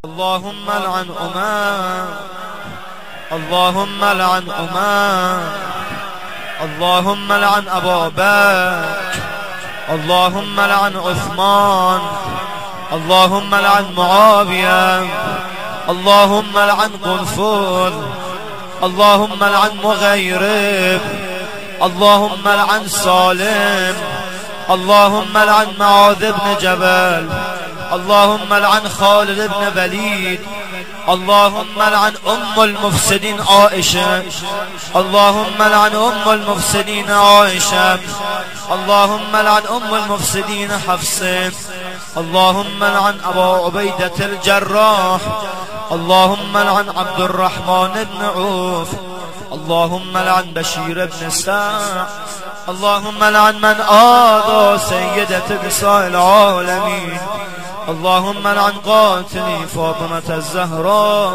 اللهم لعن اللهم لعن اللهم لعن أبا بكر، اللهم لعن عثمان، اللهم لعن معاوية، اللهم لعن قنفذ، اللهم لعن مغيرب، اللهم لعن سالم، اللهم لعن معاذ بن جبل، اللهم لعن خالد بن وليد، اللهم لعن المفسدين عائشة، اللهم لعن المفسدين عائشة، اللهم لعن المفسدين حفصة، اللهم لعن أبا عبيدة الجراح، اللهم لعن عبد الرحمن بن عوف، اللهم لعن بشير بن سعد، اللهم لعن من آذى سيدة نساء العالمين، اللهم لعن قاتلي فاطمة الزهراء.